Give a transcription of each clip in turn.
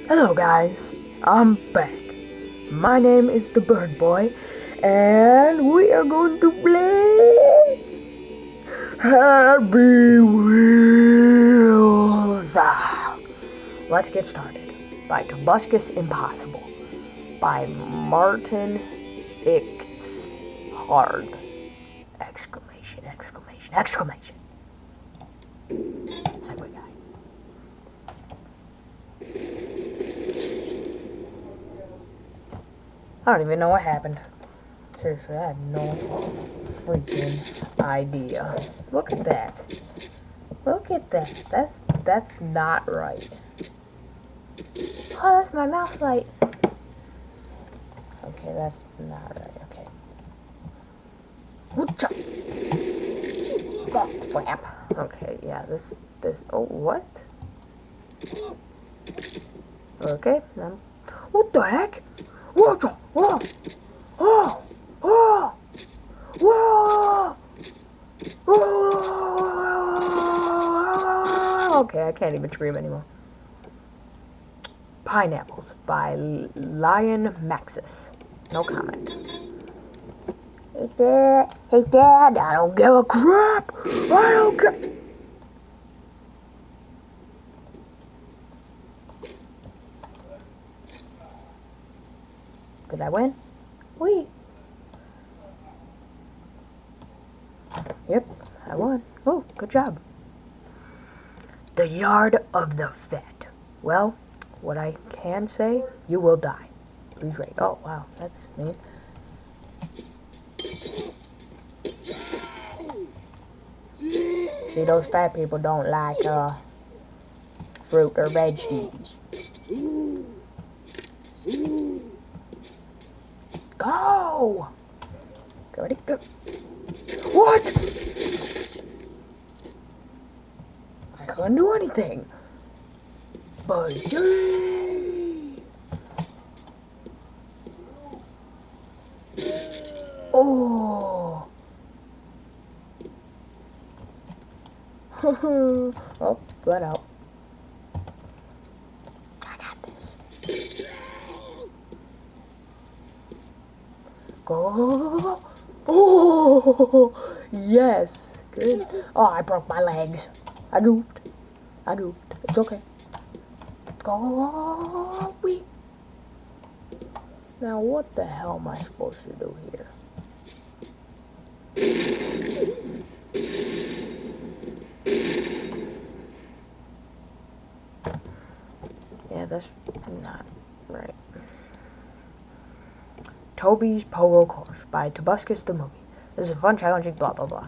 Hello guys, I'm back. My name is the Bird Boy, and we are going to play Happy Wheels. Let's get started. By Tobuscus Impossible. By Martin X Hard. Exclamation, exclamation, exclamation. Segway guy. I don't even know what happened. Seriously, I have no freaking idea. Look at that. Look at that. That's not right. Oh, that's my mouse light. Okay, that's not right. Okay. Woocha. Oh, crap. Okay, yeah, this, oh, what? Okay, what the heck? Whoa, whoa, oh, oh, whoa, whoa. Okay, I can't even scream anymore. Pineapples by Lion Maxis. No comment. Hey Dad, I don't give a crap. I don't care. Did I win? Wee. Yep, I won. Oh, good job. The Yard of the Fat. Well, what I can say, you will die. Please rate. Oh, wow, that's mean. See, those fat people don't like, fruit or veggies. Go! Go, ready, go. What? I couldn't do anything. But yay! Oh! Oh, blood out. I got this. Go! Oh! Yes! Good. Oh, I broke my legs. I goofed. It's okay. Go! Wee! Now, what the hell am I supposed to do here? Yeah, that's not right. Toby's Polo Course by Tobuscus the Movie. This is a fun, challenging, blah, blah, blah.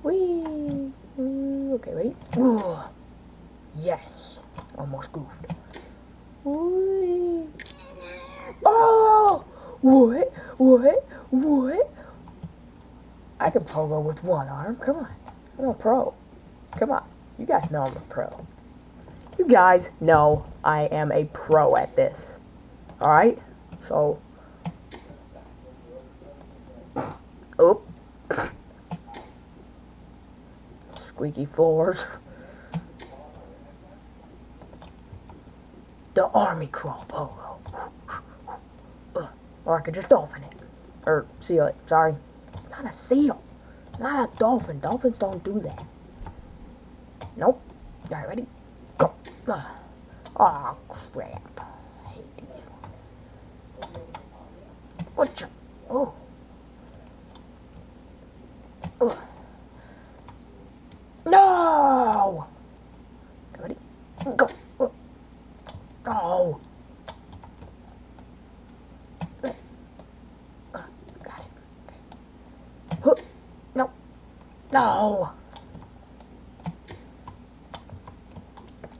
Whee! Okay, ready? Ooh. Yes! Almost goofed. Whee! Oh! What? I can pogo with one arm. Come on. I'm a pro. Come on. You guys know I'm a pro. You guys know I am a pro at this. Alright? So. Oop. Squeaky floors. The army crawl polo. Or I could just dolphin it. Or seal it. Sorry. It's not a seal. Not a dolphin. Dolphins don't do that. Nope. Alright, ready? Go. Oh, crap. I hate these ones. Gotcha. Oh. No! Ready? Go. Oh. Got it. Okay. No. No.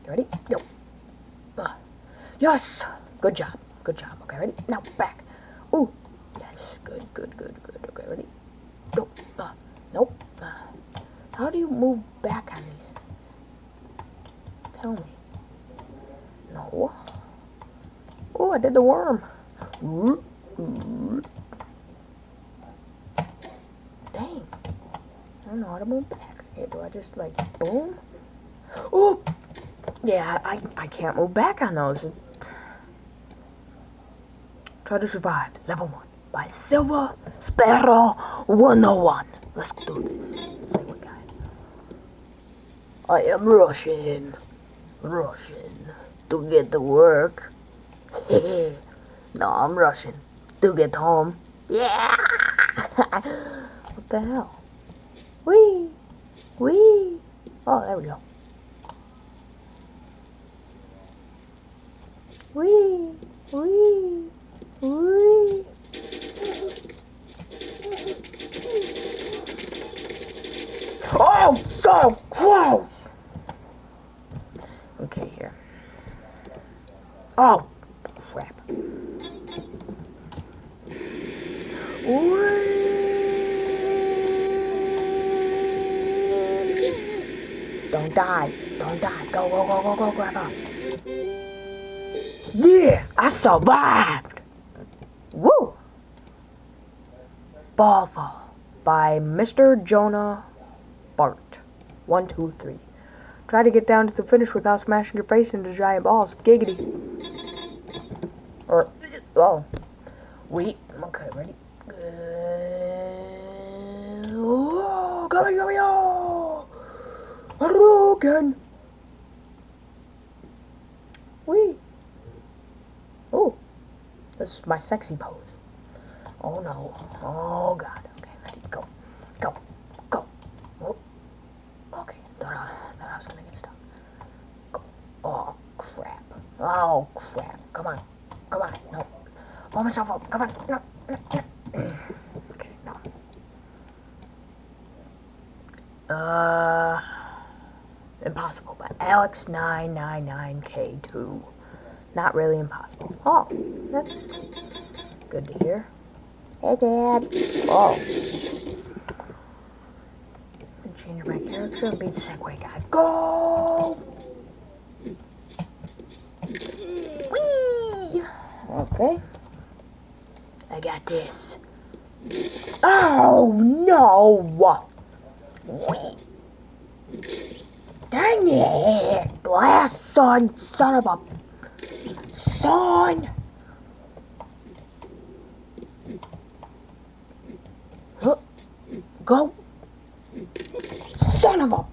Ready? Go. Yes. Good job. Okay, ready? Now back. Ooh. Yes. Good. Okay, ready? Go. Nope. How do you move back on these things? Tell me. No. Oh, I did the worm. Dang. I don't know how to move back. Okay, do I just like boom? Oh! Yeah, I can't move back on those. Try to survive level 1 by Silver Sparrow 101. Let's do this. Segway guy. I am rushing to get to work. No, I'm rushing to get home. Yeah! What the hell? Wee! Wee! Oh, there we go. Wee! Wee! Wee! Oh, so close! Okay, here. Oh, crap. Don't die. Don't die. Go, go, go, go, go, grab up. Yeah, I survived. Woo! Ball Fall by Mr. Jonah Bart. 1, 2, 3. Try to get down to the finish without smashing your face into giant balls. Giggity. Or, oh. Wait. Okay, ready? Oh, go, go, go! Hadouken! Wee. Oh. This is my sexy pose. Oh no. Oh god. Okay, ready? Go. Go. Go. Oh. Okay. Thought I was gonna get stuck. Go. Oh crap. Oh crap. Come on. Come on. No. Pull myself up. Come on. No. No. Okay, no. Impossible by Alex999K2. Not really impossible. Oh, that's good to hear. Hey, Dad. Oh. Change my character and be the Segway guy. Go! Whee! Okay. I got this. Oh, no! Whee! Dang it! Blast, son of a... Son! Huh. Go! Son of a...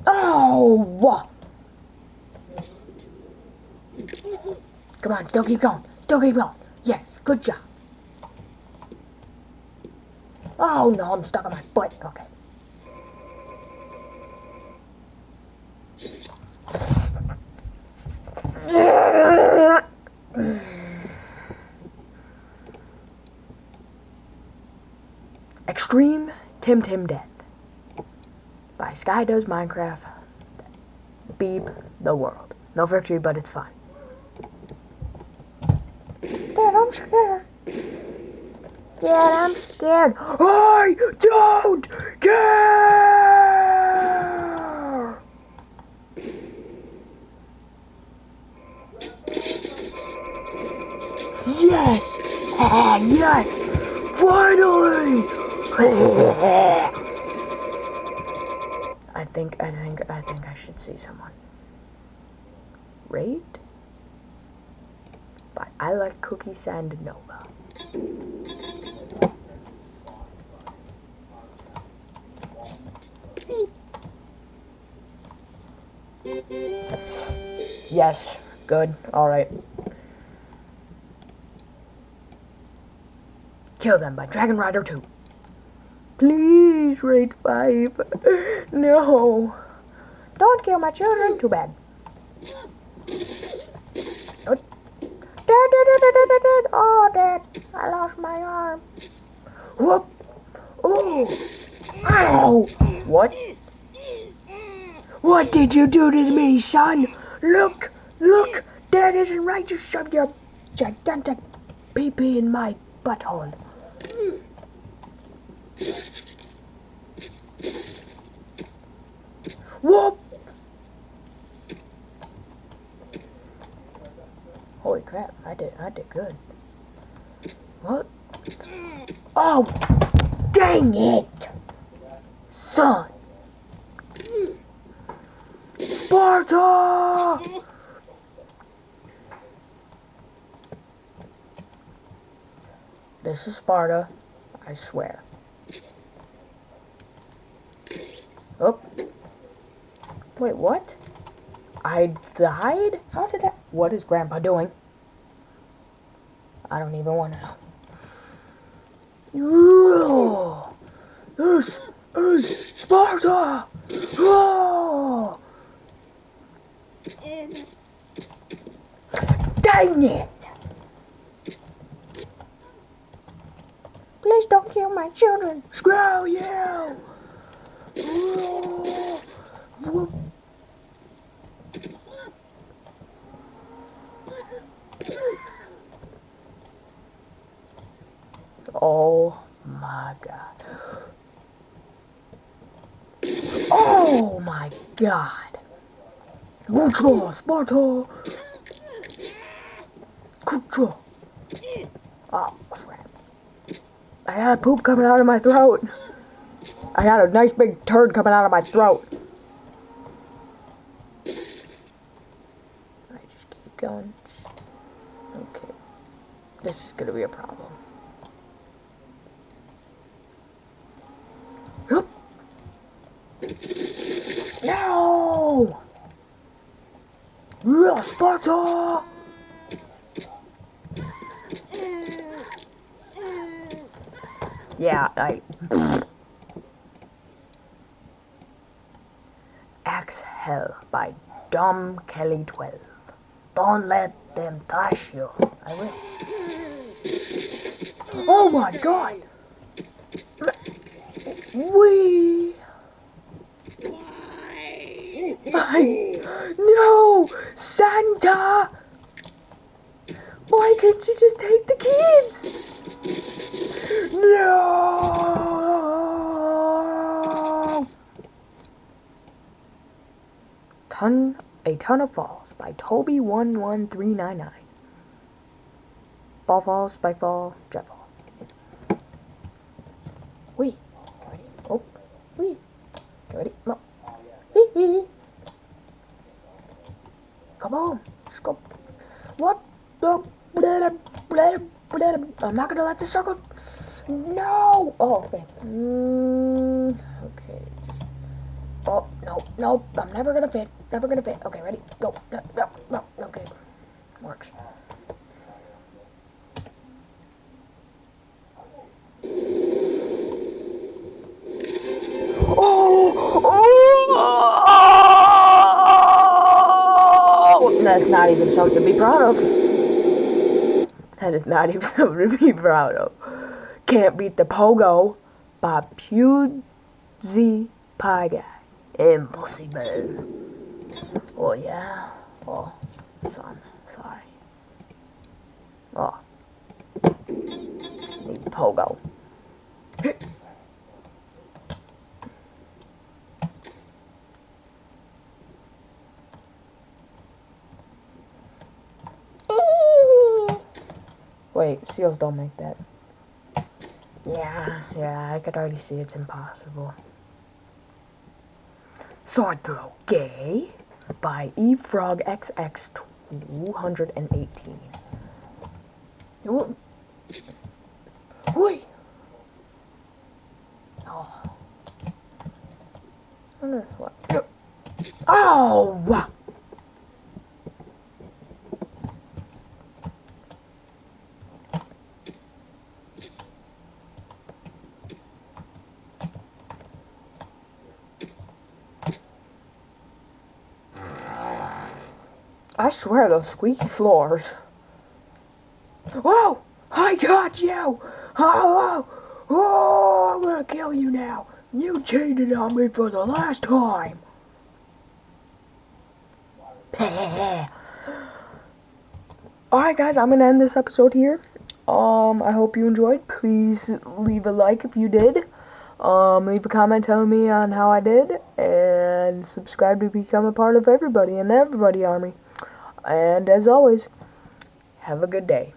Oh! Come on, still keep going. Still keep going. Yes, good job. Oh no, I'm stuck on my foot. Okay. Extreme Tim Death by Sky Does Minecraft. Beep the world. No victory, but it's fun. Dad, I'm scared. Dad, I'm scared. I don't care! Yes! Ah, yes! Finally! I think I should see someone. Rate? But I like Cookie Sand Nova. Yes, good, alright. Kill Them by Dragon Rider 2. Please rate 5. No. Don't kill my children. Too bad. Oh, Dad. I lost my arm. Whoop. Oh. Ow. What? What did you do to me, son? Look. Look. That isn't right. You shoved your gigantic pee-pee in my butthole. Whoop! Holy crap, I did good. What? Oh, dang it! Son Sparta! This is Sparta, I swear. Oh. Wait, what? I died? How did that? What is Grandpa doing? I don't even want to know. This is Sparta! Oh! Dang it! Please don't kill my children. Screw you! Oh my god. Oh my god. Mucho Sparta! Kucho! Oh crap. I got poop coming out of my throat. I got a nice big turd coming out of my throat. I just keep going. Okay. This is gonna be a problem. Hup. No! Real Sparta! Yeah, Axe Hell by Dom Kelly 12. Don't let them touch you. I will. Oh my god! We. No! Santa! Why can't you just take the kids? No! A Ton of Falls by Toby11399. Ball Fall, Spike Fall, Jet Fall. Wee. Get ready. Oh. Wee. Get ready. No. Hee hee. Come on. Scoop. What? No. I'm not gonna let this circle. No. Oh, okay. Okay. Oh, no, no. I'm never gonna fit. Never gonna fit. Okay, ready? Go. No, no, no. Okay. Works. Oh! That's not even something to be proud of. That is not even something to be proud of. Can't beat the Pogo by PewDiePie Guy. Impossible. Oh yeah. Oh, son. Sorry. Oh. Need Pogo. Wait, seals don't make that. Yeah, I could already see it's impossible. Sword Throw Gay by eFrogXX218. Wait! Oh. What? Oh! Wow! I swear those squeaky floors. Whoa! I got you! Oh, I'm gonna kill you now. You cheated on me for the last time. Alright guys, I'm gonna end this episode here. I hope you enjoyed. Please leave a like if you did. Leave a comment telling me on how I did. And subscribe to become a part of everybody in the Everybody Army. And as always, have a good day.